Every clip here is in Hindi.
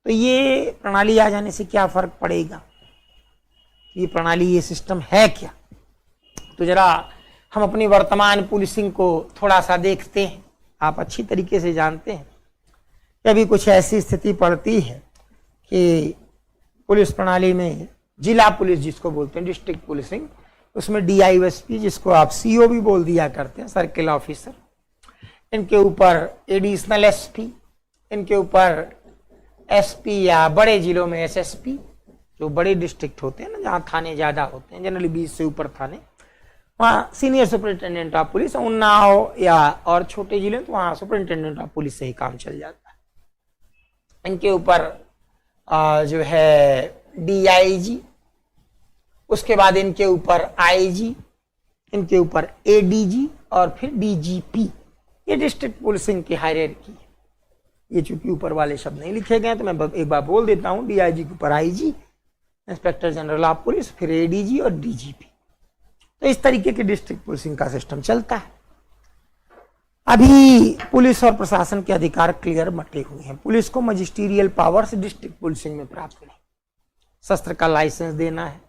तो ये प्रणाली आ जाने से क्या फर्क पड़ेगा, ये प्रणाली, ये सिस्टम है क्या। तो जरा हम अपनी वर्तमान पुलिसिंग को थोड़ा सा देखते हैं। आप अच्छी तरीके से जानते हैं कि अभी कुछ ऐसी स्थिति पड़ती है कि पुलिस प्रणाली में जिला पुलिस जिसको बोलते हैं डिस्ट्रिक्ट पुलिसिंग, उसमें डीआईएसपी जिसको आप सीओ भी बोल दिया करते हैं, सर्किल ऑफिसर, इनके ऊपर एडिशनल एसपी, इनके ऊपर एसपी या बड़े जिलों में एसएसपी, जो बड़े डिस्ट्रिक्ट होते हैं ना जहाँ थाने ज़्यादा होते हैं, जनरली 20 से ऊपर थाने, वहाँ senior superintendent of police, Unnao या और छोटे जिले तो वहाँ सुपरिटेंडेंट ऑफ पुलिस से ही काम चल जाता है। इनके ऊपर जो है डीआईजी, उसके बाद इनके ऊपर आईजी, इनके ऊपर एडीजी और फिर डीजीपी। ये डिस्ट्रिक्ट पुलिसिंग की हायरार्की है। ये चूंकि ऊपर वाले शब्द नहीं लिखे गए तो मैं एक बार बोल देता हूँ, डीआईजी के ऊपर IG, inspector general of police, फिर एडीजी और डीजीपी। तो इस तरीके के डिस्ट्रिक्ट पुलिसिंग का सिस्टम चलता है। अभी पुलिस और प्रशासन के अधिकार क्लियर बटे हुए हैं। पुलिस को मजिस्ट्रियल पावर्स डिस्ट्रिक्ट पुलिसिंग में प्राप्त नहीं। शस्त्र का लाइसेंस देना है,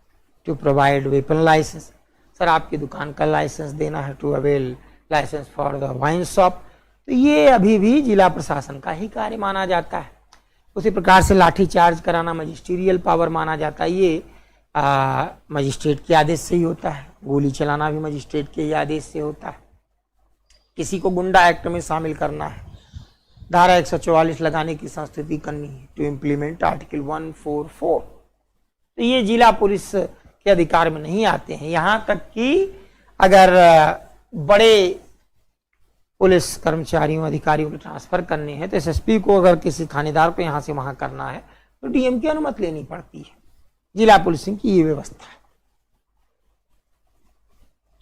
टू प्रोवाइड वेपन लाइसेंस, शराब की दुकान का लाइसेंस देना है, to avail license for the wine shop. तो ये अभी भी जिला प्रशासन का ही कार्य माना जाता है। उसी प्रकार से लाठी चार्ज कराना मजिस्ट्रियल पावर माना जाता है। ये मजिस्ट्रेट के आदेश से ही होता है। गोली चलाना भी मजिस्ट्रेट के ही आदेश से होता है। किसी को गुंडा एक्ट में शामिल करना है, धारा 144 लगाने की संस्तुति करनी है, टू इम्प्लीमेंट आर्टिकल 144। तो ये जिला पुलिस के अधिकार में नहीं आते हैं। यहाँ तक कि अगर बड़े पुलिस कर्मचारियों अधिकारियों को ट्रांसफर करने हैं तो एसएसपी को अगर किसी थानेदार को यहाँ से वहाँ करना है तो डीएम की अनुमति लेनी पड़ती है। जिला पुलिसिंग की ये व्यवस्था है।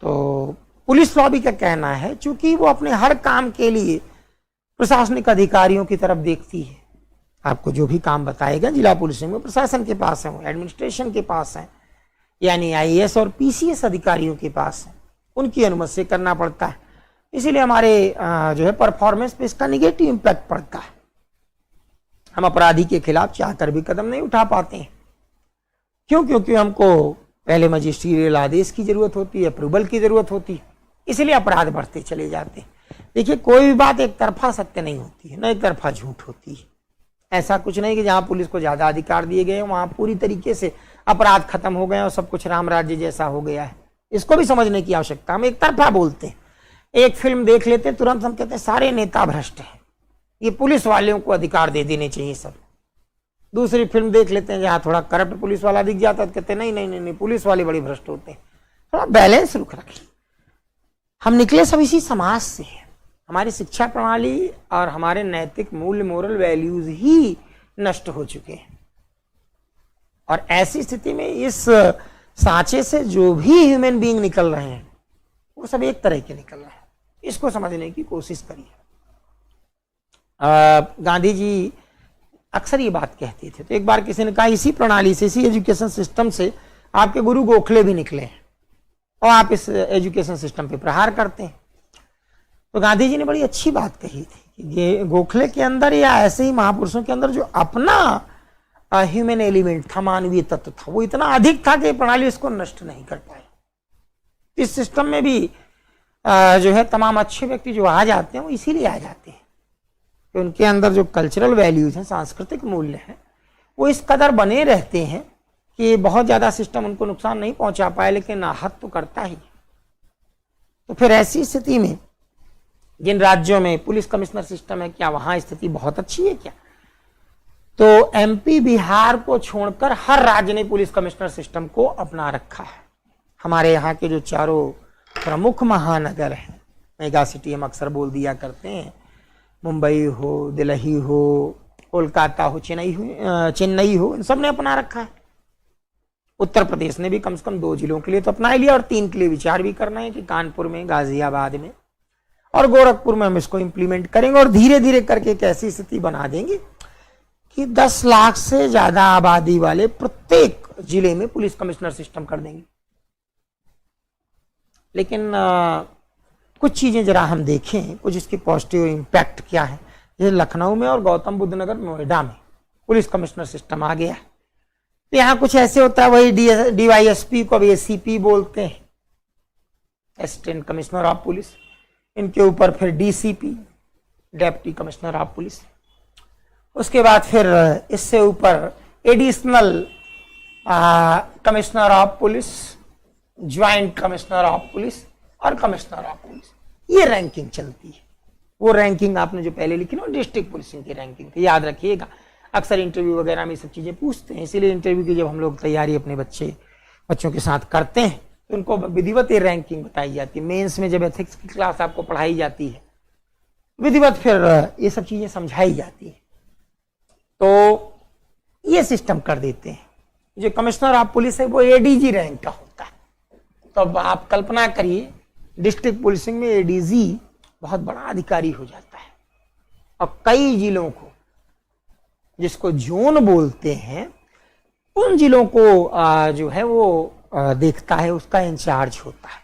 तो पुलिस लॉबी का कहना है चूंकि वो अपने हर काम के लिए प्रशासनिक अधिकारियों की तरफ देखती है। आपको जो भी काम बताएगा जिला पुलिसिंग में प्रशासन के पास है, एडमिनिस्ट्रेशन के पास है, यानी आईएएस और पीसीएस अधिकारियों के पास है, उनकी अनुमति से करना पड़ता है। इसीलिए हमारे जो है परफॉर्मेंस पे इसका निगेटिव इम्पैक्ट पड़ता है। हम अपराधी के खिलाफ चाहकर भी कदम नहीं उठा पाते हैं। क्यों? क्योंकि हमको पहले मजिस्ट्रियल आदेश की जरूरत होती है, अप्रूवल की जरूरत होती है, इसलिए अपराध बढ़ते चले जाते हैं। देखिए, कोई भी बात एक तरफा सत्य नहीं होती है, न एक तरफा झूठ होती है। ऐसा कुछ नहीं कि जहां पुलिस को ज्यादा अधिकार दिए गए वहां पूरी तरीके से अपराध खत्म हो गए और सब कुछ राम राज्य जैसा हो गया है। इसको भी समझने की आवश्यकता। हम एक तरफा बोलते हैं। एक फिल्म देख लेते हैं, तुरंत हम कहते हैं सारे नेता भ्रष्ट हैं, ये पुलिस वालों को अधिकार दे देने चाहिए सब। दूसरी फिल्म देख लेते हैं जहां थोड़ा करप्ट पुलिस वाला दिख जाता है तो कहते हैं नहीं नहीं नहीं नहीं, पुलिस वाले बड़े भ्रष्ट होते हैं। थोड़ा बैलेंस रुख रखिए। हम निकले सब इसी समाज से है। हमारी शिक्षा प्रणाली और हमारे नैतिक मूल्य, मोरल वैल्यूज ही नष्ट हो चुके हैं। और ऐसी स्थिति में इस सांचे से जो भी ह्यूमन बीइंग निकल रहे हैं वो सब एक तरह के निकल रहे हैं। इसको समझने की कोशिश करिए। गांधी जी अक्सर ये बात कहते थे। तो एक बार किसी ने कहा इसी प्रणाली से, इसी एजुकेशन सिस्टम से आपके गुरु गोखले भी निकले हैं और आप इस एजुकेशन सिस्टम पे प्रहार करते हैं। तो गांधी जी ने बड़ी अच्छी बात कही थी कि ये गोखले के अंदर या ऐसे ही महापुरुषों के अंदर जो अपना ह्यूमन एलिमेंट था, मानवीय तत्व था, वो इतना अधिक था कि प्रणाली इसको नष्ट नहीं कर पाई। इस सिस्टम में भी जो है तमाम अच्छे व्यक्ति जो आ जाते हैं वो इसीलिए आ जाते हैं कि उनके अंदर जो कल्चरल वैल्यूज हैं, सांस्कृतिक मूल्य हैं, वो इस कदर बने रहते हैं कि बहुत ज्यादा सिस्टम उनको नुकसान नहीं पहुंचा पाए, लेकिन आहत तो करता ही। तो फिर ऐसी स्थिति में जिन राज्यों में पुलिस कमिश्नर सिस्टम है, क्या वहां स्थिति बहुत अच्छी है क्या? तो एमपी, बिहार को छोड़कर हर राज्य ने पुलिस कमिश्नर सिस्टम को अपना रखा है। हमारे यहाँ के जो चारों प्रमुख महानगर हैं, मेगा सिटी हम अक्सर बोल दिया करते हैं, मुंबई हो, दिल्ली हो, कोलकाता हो, चेन्नई हो, इन सब ने अपना रखा है। उत्तर प्रदेश ने भी कम से कम 2 जिलों के लिए तो अपना लिया और 3 के लिए विचार भी करना है कि कानपुर में, गाजियाबाद में और गोरखपुर में हम इसको इंप्लीमेंट करेंगे और धीरे धीरे करके एक ऐसी स्थिति बना देंगे कि 10 लाख से ज्यादा आबादी वाले प्रत्येक जिले में पुलिस कमिश्नर सिस्टम कर देंगे। लेकिन कुछ चीजें जरा हम देखें, कुछ इसके पॉजिटिव इम्पैक्ट क्या है। जैसे लखनऊ में और गौतम बुद्ध नगर, नोएडा में पुलिस कमिश्नर सिस्टम आ गया। तो यहाँ कुछ ऐसे होता है, वही डीवाईएसपी को अब एसीपी बोलते हैं, असिस्टेंट कमिश्नर ऑफ पुलिस। इनके ऊपर फिर DCP, deputy commissioner of police. उसके बाद फिर इससे ऊपर additional commissioner of police, joint commissioner of police और कमिश्नर ऑफ पुलिस। ये रैंकिंग चलती है। वो रैंकिंग आपने जो पहले लिखी ना, डिस्ट्रिक्ट पुलिसिंग की रैंकिंग थी, याद रखिएगा। अक्सर इंटरव्यू वगैरह में सब चीजें पूछते हैं, इसीलिए इंटरव्यू की जब हम लोग तैयारी अपने बच्चों के साथ करते हैं तो उनको विधिवत ये रैंकिंग बताई जाती है। मेंस में जब एथिक्स की क्लास आपको पढ़ाई जाती है, विधिवत फिर ये सब चीजें समझाई जाती है। तो ये सिस्टम कर देते हैं। जो कमिश्नर ऑफ पुलिस है वो एडीजी रैंक का होता है। तो अब आप कल्पना करिए, डिस्ट्रिक्ट पुलिसिंग में एडीजी बहुत बड़ा अधिकारी हो जाता है और कई जिलों को, जिसको जोन बोलते हैं, उन जिलों को जो है वो देखता है, उसका इंचार्ज होता है।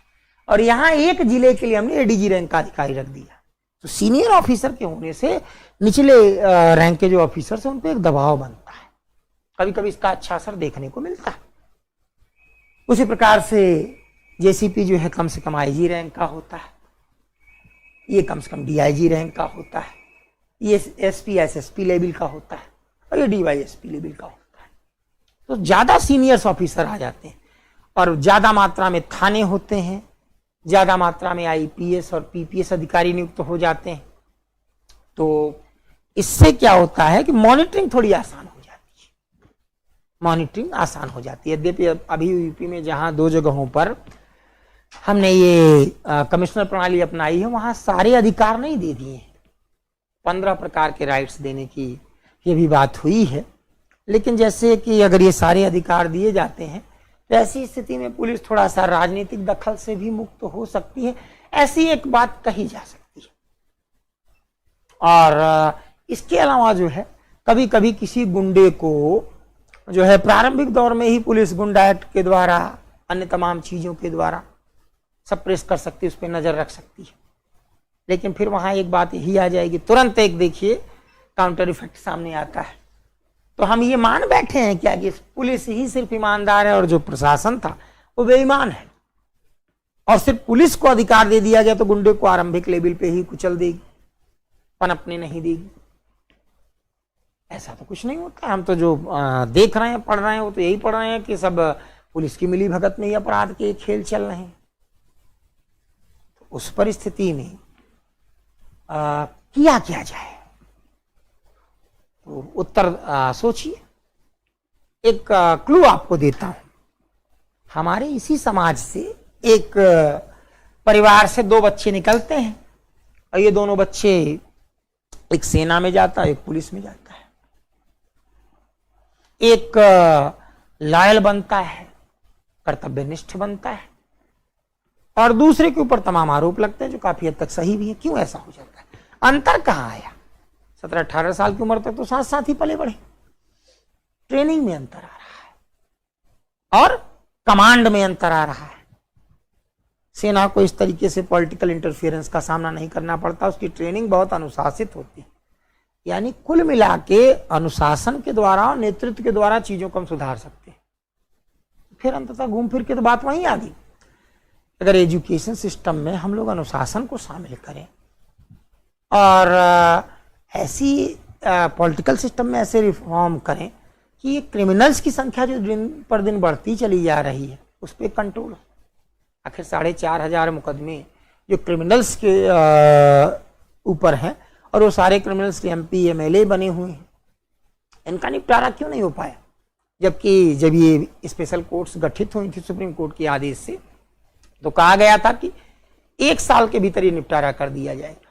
और यहाँ एक जिले के लिए हमने एडीजी रैंक का अधिकारी रख दिया। तो सीनियर ऑफिसर के होने से निचले रैंक के जो ऑफिसर्स हैं उन पर एक दबाव बनता है। कभी कभी इसका अच्छा असर देखने को मिलता है। उसी प्रकार से जेसीपी जो है कम से कम आईजी रैंक का होता है, ये कम से कम डीआईजी रैंक का होता है, ये एसपी एसएसपी लेवल का होता है और ये डीवाईएसपी लेवल का होता है। तो ज्यादा सीनियर्स ऑफिसर आ जाते हैं और ज्यादा मात्रा में थाने होते हैं, ज्यादा मात्रा में आईपीएस और पीपीएस अधिकारी नियुक्त हो जाते हैं। तो इससे क्या होता है कि मॉनिटरिंग थोड़ी आसान हो जाती है, मॉनिटरिंग आसान हो जाती है। यद्यपि अभी यूपी में जहां 2 जगहों पर हमने ये कमिश्नर प्रणाली अपनाई है, वहां सारे अधिकार नहीं दे दिए, 15 प्रकार के राइट्स देने की ये भी बात हुई है। लेकिन जैसे कि अगर ये सारे अधिकार दिए जाते हैं तो ऐसी स्थिति में पुलिस थोड़ा सा राजनीतिक दखल से भी मुक्त हो सकती है, ऐसी एक बात कही जा सकती है। और इसके अलावा जो है कभी कभी किसी गुंडे को जो है प्रारंभिक दौर में ही पुलिस गुंडा एक्ट के द्वारा, अन्य तमाम चीजों के द्वारा सप्रेस कर सकती है, उस पर नजर रख सकती है। लेकिन फिर वहां एक बात यही आ जाएगी, तुरंत एक देखिए काउंटर इफेक्ट सामने आता है। तो हम ये मान बैठे हैं क्या कि पुलिस ही सिर्फ ईमानदार है और जो प्रशासन था वो बेईमान है, और सिर्फ पुलिस को अधिकार दे दिया गया तो गुंडे को आरंभिक लेवल पे ही कुचल देगी, पनपने नहीं देगी? ऐसा तो कुछ नहीं होता। हम तो जो देख रहे हैं, पढ़ रहे हैं, वो तो यही पढ़ रहे हैं कि सब पुलिस की मिली भगत में ही अपराध के खेल चल रहे हैं। तो उस परिस्थिति में किया क्या जाए? तो उत्तर सोचिए। एक क्लू आपको देता हूं। हमारे इसी समाज से एक परिवार से 2 बच्चे निकलते हैं और ये दोनों बच्चे, एक सेना में जाता है, एक पुलिस में जाता है। एक लॉयल बनता है, कर्तव्यनिष्ठ बनता है, और दूसरे के ऊपर तमाम आरोप लगते हैं जो काफी हद तक सही भी है। क्यों ऐसा हो जाता है? अंतर कहां आया? 17-18 साल की उम्र तक तो साथ साथ ही पले बढ़े। ट्रेनिंग में अंतर आ रहा है और कमांड में अंतर आ रहा है। सेना को इस तरीके से पॉलिटिकल इंटरफेरेंस का सामना नहीं करना पड़ता, उसकी ट्रेनिंग बहुत अनुशासित होती है। यानी कुल मिला के अनुशासन के द्वारा और नेतृत्व के द्वारा चीजों को हम सुधार सकते हैं। फिर अंततः घूम फिर के तो बात वहीं आ गई। अगर एजुकेशन सिस्टम में हम लोग अनुशासन को शामिल करें और ऐसी पॉलिटिकल सिस्टम में ऐसे रिफॉर्म करें कि ये क्रिमिनल्स की संख्या जो दिन पर दिन बढ़ती चली जा रही है उस पर कंट्रोल। आखिर 4,500 मुकदमे जो क्रिमिनल्स के ऊपर हैं और वो सारे क्रिमिनल्स के MP MLA बने हुए हैं, इनका निपटारा क्यों नहीं हो पाया? जबकि जब ये स्पेशल कोर्ट्स गठित हुई थी सुप्रीम कोर्ट के आदेश से, तो कहा गया था कि 1 साल के भीतर ये निपटारा कर दिया जाएगा।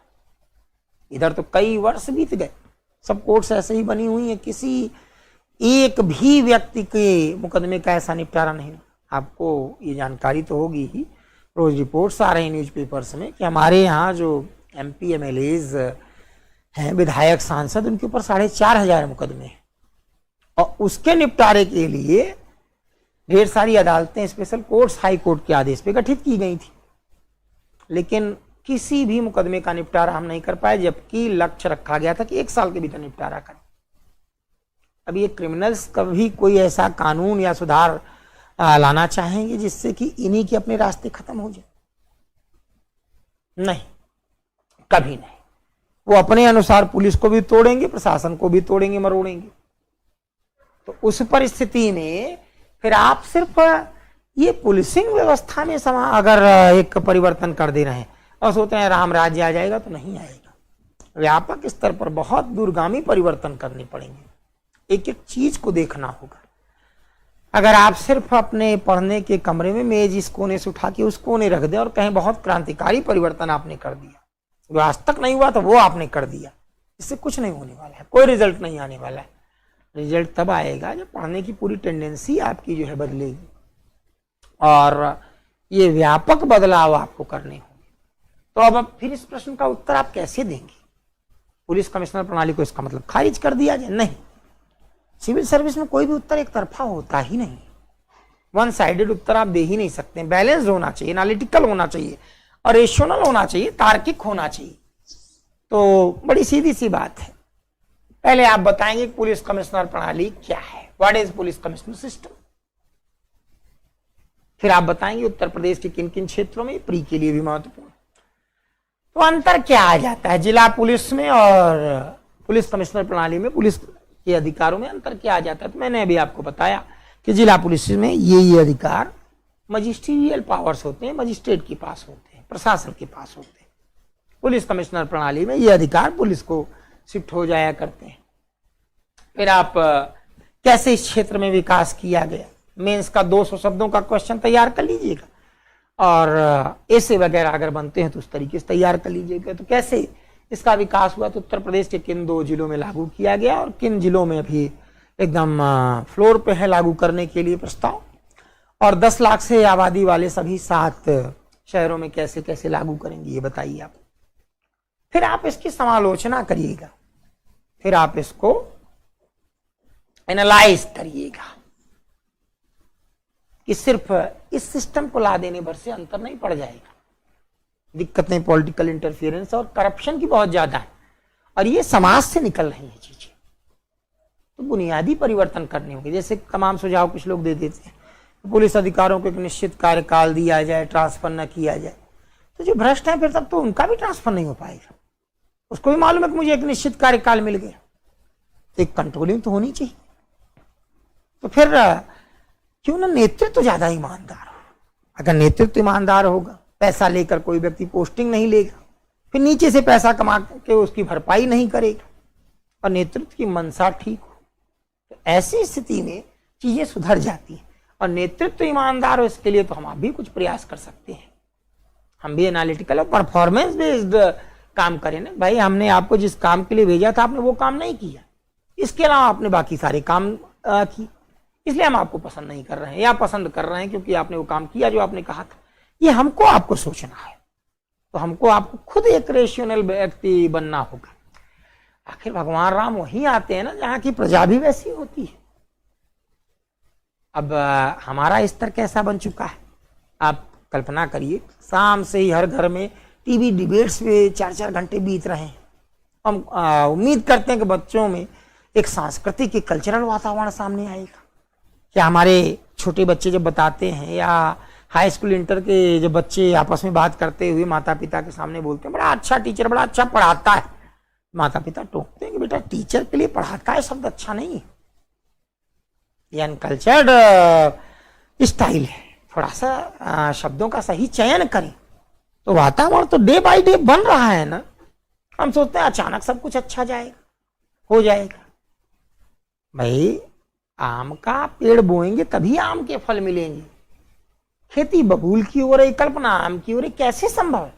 इधर तो कई वर्ष बीत गए, सब कोर्ट्स ऐसे ही बनी हुई है, किसी एक भी व्यक्ति के मुकदमे का ऐसा निपटारा नहीं। आपको ये जानकारी तो होगी ही, रोज रिपोर्ट्स आ रही हैं न्यूज़पेपर्स में कि हमारे यहाँ जो MP MLAs हैं, विधायक सांसद, उनके ऊपर 4,500 मुकदमे हैं और उसके निपटारे के लिए ढेर सारी अदालतें, स्पेशल कोर्ट्स हाई कोर्ट के आदेश पे गठित की गई थी। लेकिन किसी भी मुकदमे का निपटारा हम नहीं कर पाए, जबकि लक्ष्य रखा गया था कि 1 साल के भीतर निपटारा करें। अब ये क्रिमिनल्स कभी कोई ऐसा कानून या सुधार लाना चाहेंगे जिससे कि इन्हीं के अपने रास्ते खत्म हो जाए? नहीं, कभी नहीं। वो अपने अनुसार पुलिस को भी तोड़ेंगे, प्रशासन को भी तोड़ेंगे, मरोड़ेंगे। तो उस परिस्थिति में फिर आप सिर्फ ये पुलिसिंग व्यवस्था में अगर एक परिवर्तन कर दे रहे हैं और सोचते हैं राम राज्य आ जाएगा, तो नहीं आएगा। व्यापक स्तर पर बहुत दूरगामी परिवर्तन करने पड़ेंगे, एक एक चीज को देखना होगा। अगर आप सिर्फ अपने पढ़ने के कमरे में मेज इस कोने से उठा के उस कोने रख दें और कहें बहुत क्रांतिकारी परिवर्तन आपने कर दिया, जो आज तक नहीं हुआ था वो आपने कर दिया, इससे कुछ नहीं होने वाला है, कोई रिजल्ट नहीं आने वाला है। रिजल्ट तब आएगा जब पढ़ने की पूरी टेंडेंसी आपकी जो है बदलेगी और ये व्यापक बदलाव आपको करने होंगे। तो अब फिर इस प्रश्न का उत्तर आप कैसे देंगे? पुलिस कमिश्नर प्रणाली को इसका मतलब खारिज कर दिया जाए? नहीं, सिविल सर्विस में कोई भी उत्तर एक तरफा होता ही नहीं, वन साइडेड उत्तर आप दे ही नहीं सकते। बैलेंस होना चाहिए, एनालिटिकल होना चाहिए और रेशनल होना चाहिए, तार्किक होना चाहिए। तो बड़ी सीधी सी बात है, पहले आप बताएंगे पुलिस कमिश्नर प्रणाली क्या है, what is police commissioner system. फिर आप बताएंगे उत्तर प्रदेश के किन किन क्षेत्रों में, प्री के लिए भी महत्वपूर्ण। तो अंतर क्या आ जाता है जिला पुलिस में और पुलिस कमिश्नर प्रणाली में, पुलिस के अधिकारों में अंतर क्या आ जाता है? तो मैंने अभी आपको बताया कि जिला पुलिस में ये अधिकार मजिस्ट्रियल पावर्स होते हैं, मजिस्ट्रेट के पास होते हैं, प्रशासन के पास होते हैं। पुलिस कमिश्नर प्रणाली में ये अधिकार पुलिस को शिफ्ट हो जाया करते हैं। फिर आप कैसे इस क्षेत्र में विकास किया गया, मेंस का 200 शब्दों का क्वेश्चन तैयार कर लीजिएगा और ऐसे वगैरह अगर बनते हैं तो उस तरीके से तैयार कर लीजिएगा। तो कैसे इसका विकास हुआ, तो उत्तर प्रदेश के किन 2 जिलों में लागू किया गया और किन जिलों में अभी एकदम फ्लोर पे है लागू करने के लिए प्रस्ताव, और 10 लाख से आबादी वाले सभी 7 शहरों में कैसे कैसे लागू करेंगे, ये बताइए आप। फिर आप इसकी समालोचना करिएगा, फिर आप इसको एनालाइज करिएगा कि सिर्फ इस सिस्टम को ला देने भर से अंतर नहीं पड़ जाएगा। दिक्कतें पॉलिटिकल इंटरफियरेंस और करप्शन की बहुत ज्यादा है और ये समाज से निकल रही है चीजें, तो बुनियादी परिवर्तन करने होंगे। जैसे तमाम सुझाव कुछ लोग दे देते हैं, पुलिस अधिकारों को एक निश्चित कार्यकाल दिया जाए, ट्रांसफर न किया जाए, तो जो भ्रष्ट है फिर तब तो उनका भी ट्रांसफर नहीं हो पाएगा। उसको भी मालूम है कि मुझे एक निश्चित कार्यकाल मिल गया, तो एक कंट्रोलिंग तो होनी चाहिए। तो फिर क्यों ना नेतृत्व ज्यादा ईमानदार हो। अगर नेतृत्व ईमानदार होगा, पैसा लेकर कोई व्यक्ति पोस्टिंग नहीं लेगा, फिर नीचे से पैसा कमा के उसकी भरपाई नहीं करेगा और नेतृत्व की मंशा ठीक हो, तो ऐसी स्थिति में चीजें सुधर जाती हैं। और नेतृत्व ईमानदार हो इसके लिए तो हम आप भी कुछ प्रयास कर सकते हैं, हम भी एनालिटिकल और परफॉर्मेंस बेस्ड काम करें ना। भाई हमने आपको जिस काम के लिए भेजा था आपने वो काम नहीं किया, इसके अलावा आपने बाकी सारे काम किए, इसलिए हम आपको पसंद नहीं कर रहे हैं या पसंद कर रहे हैं क्योंकि आपने वो काम किया जो आपने कहा था। ये हमको आपको सोचना है, तो हमको आपको खुद एक रेशनल व्यक्ति बनना होगा। आखिर भगवान राम वहीं आते हैं ना जहां की प्रजा भी वैसी होती है। अब हमारा स्तर कैसा बन चुका है आप कल्पना करिए, शाम से ही हर घर में टीवी डिबेट्स पे 4-4 घंटे बीत रहे हैं। हम उम्मीद करते हैं कि बच्चों में एक सांस्कृतिक एक कल्चरल वातावरण सामने आएगा। क्या हमारे छोटे बच्चे जब बताते हैं या हाई स्कूल इंटर के जब बच्चे आपस में बात करते हुए माता पिता के सामने बोलते हैं बड़ा अच्छा टीचर, बड़ा अच्छा पढ़ाता है, माता पिता टोकते हैं कि बेटा टीचर के लिए पढ़ाता है शब्द अच्छा नहीं है, ये अनकल्चर्ड स्टाइल है, थोड़ा सा शब्दों का सही चयन करें। तो वातावरण तो डे बाय डे बन रहा है ना। हम सोचते हैं अचानक सब कुछ अच्छा जाएगा, हो जाएगा। भाई आम का पेड़ बोएंगे तभी आम के फल मिलेंगे। खेती बबूल की ओर है, कल्पना आम की ओर है, कैसे संभव है?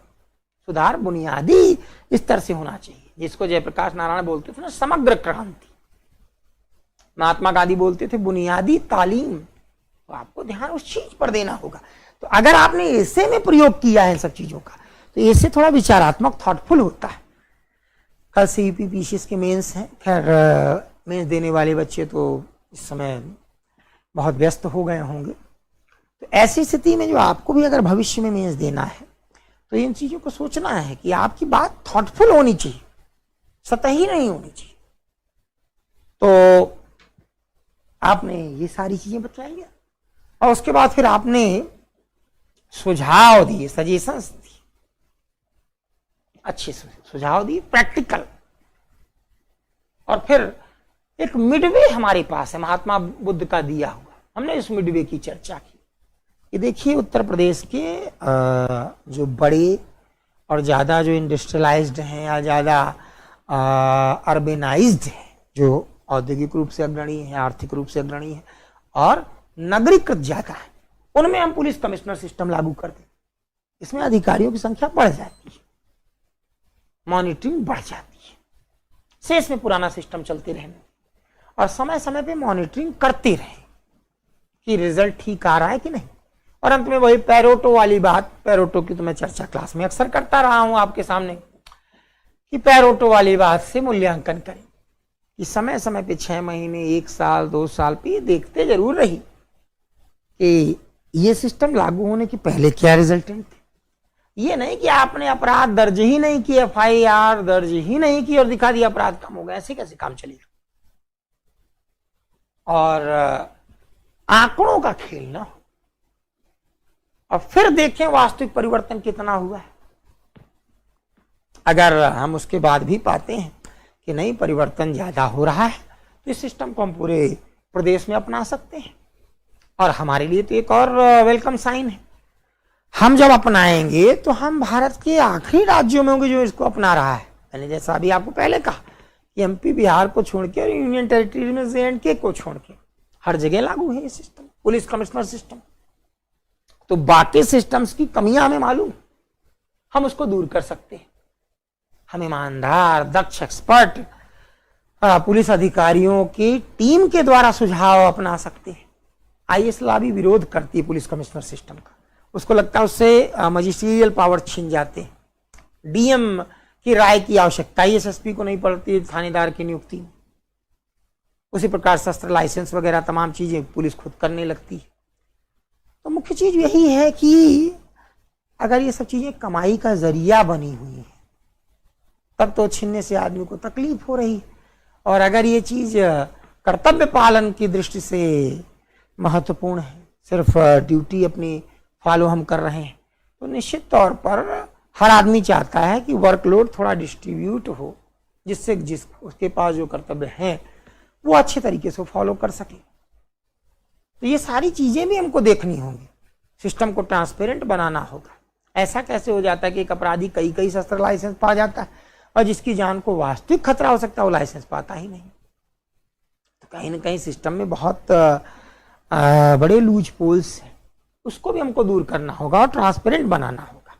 सुधार बुनियादी स्तर से होना चाहिए, जिसको जयप्रकाश नारायण बोलते थे ना समग्र क्रांति, महात्मा गांधी बोलते थे बुनियादी तालीम। तो आपको ध्यान उस चीज पर देना होगा। तो अगर आपने ऐसे में प्रयोग किया है सब चीजों का, तो ऐसे थोड़ा विचारात्मक थॉटफुल होता है। कल से यूपीपीसीएस के मेंस हैं, खैर मेंस देने वाले बच्चे तो इस समय बहुत व्यस्त हो गए होंगे। तो ऐसी स्थिति में जो आपको भी अगर भविष्य में मेंस देना है तो इन चीजों को सोचना है कि आपकी बात थॉटफुल होनी चाहिए, सतही नहीं होनी चाहिए। तो आपने ये सारी चीजें बताई और उसके बाद फिर आपने सुझाव दिए, सजेशंस दिए, अच्छे सुझाव दिए प्रैक्टिकल। और फिर एक मिडवे हमारे पास है महात्मा बुद्ध का दिया हुआ, हमने इस मिडवे की चर्चा की। ये देखिए उत्तर प्रदेश के जो बड़े और ज़्यादा जो इंडस्ट्रियलाइज्ड हैं या ज़्यादा अर्बेनाइज्ड हैं, जो औद्योगिक रूप से अग्रणी है, आर्थिक रूप से अग्रणी है और नगरीकृत ज़्यादा है, उनमें हम पुलिस कमिश्नर सिस्टम लागू कर दें। इसमें अधिकारियों की संख्या बढ़ जाती है, मॉनिटरिंग बढ़ जाती है, शेष में पुराना सिस्टम चलते रहने और समय समय पे मॉनिटरिंग करते रहे कि रिजल्ट ठीक आ रहा है कि नहीं। और अंत में वही पैरोटो वाली बात, पैरोटो की तो मैं चर्चा क्लास में अक्सर करता रहा हूं आपके सामने कि पैरोटो वाली बात से मूल्यांकन करें कि समय समय पे 6 महीने, 1 साल, 2 साल पे देखते जरूर रही कि ये सिस्टम लागू होने के पहले क्या रिजल्टेंट थे। ये नहीं कि आपने अपराध दर्ज ही नहीं किया, FIR दर्ज ही नहीं की और दिखा दिया अपराध कम हो गया, ऐसे कैसे काम चलेगा। और आंकड़ों का खेल ना हो और फिर देखें वास्तविक परिवर्तन कितना हुआ है। अगर हम उसके बाद भी पाते हैं कि नहीं परिवर्तन ज्यादा हो रहा है तो इस सिस्टम को हम पूरे प्रदेश में अपना सकते हैं और हमारे लिए तो एक और वेलकम साइन है। हम जब अपनाएंगे तो हम भारत के आखिरी राज्यों में होंगे जो इसको अपना रहा है। मैंने जैसा अभी आपको पहले कहा कि MP बिहार को छोड़ के और यूनियन टेरिटरी में J&K को छोड़ के हर जगह लागू है ये सिस्टम, पुलिस कमिश्नर सिस्टम। तो बाकी सिस्टम्स की कमियां हमें मालूम, हम उसको दूर कर सकते हैं। हम ईमानदार, दक्ष, एक्सपर्ट पुलिस अधिकारियों की टीम के द्वारा सुझाव अपना सकते हैं। IAS भी विरोध करती है पुलिस कमिश्नर सिस्टम का, उसको लगता है उससे मजिस्ट्रियल पावर छीन जाते हैं। DM की राय की आवश्यकता SSP को नहीं पड़ती थानेदार की नियुक्ति में। उसी प्रकार शस्त्र लाइसेंस वगैरह तमाम चीजें पुलिस खुद करने लगती है। तो मुख्य चीज यही है कि अगर ये सब चीजें कमाई का जरिया बनी हुई है तब तो छीनने से आदमी को तकलीफ हो रही है, और अगर ये चीज कर्तव्य पालन की दृष्टि से महत्वपूर्ण है, सिर्फ ड्यूटी अपनी फॉलो हम कर रहे हैं, तो निश्चित तौर पर हर आदमी चाहता है कि वर्कलोड थोड़ा डिस्ट्रीब्यूट हो, जिससे उसके पास जो कर्तव्य हैं वो अच्छे तरीके से फॉलो कर सके। तो ये सारी चीजें भी हमको देखनी होंगी, सिस्टम को ट्रांसपेरेंट बनाना होगा। ऐसा कैसे हो जाता है कि एक अपराधी कई शस्त्र लाइसेंस पा जाता है और जिसकी जान को वास्तविक खतरा हो सकता है वो लाइसेंस पाता ही नहीं। तो कहीं ना कहीं सिस्टम में बहुत बड़े लूज पोल्स हैं, उसको भी हमको दूर करना होगा और ट्रांसपेरेंट बनाना होगा।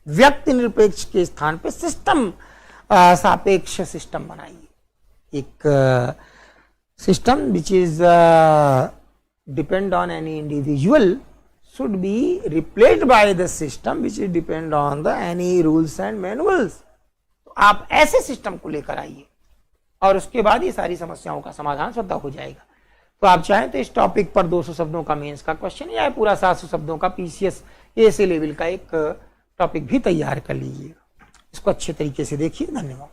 व्यक्ति निरपेक्ष के स्थान पे सिस्टम सापेक्ष सिस्टम बनाइए। एक system which is depend on any individual should be replaced by the system which is depend on the any rules and manuals। तो आप ऐसे सिस्टम को लेकर आइए और उसके बाद ये सारी समस्याओं का समाधान स्वतः हो जाएगा। तो आप चाहें तो इस टॉपिक पर 200 शब्दों का मेंस का क्वेश्चन या पूरा 700 शब्दों का PCS ऐसे लेवल का एक टॉपिक भी तैयार कर लीजिएगा। इसको अच्छे तरीके से देखिए। धन्यवाद।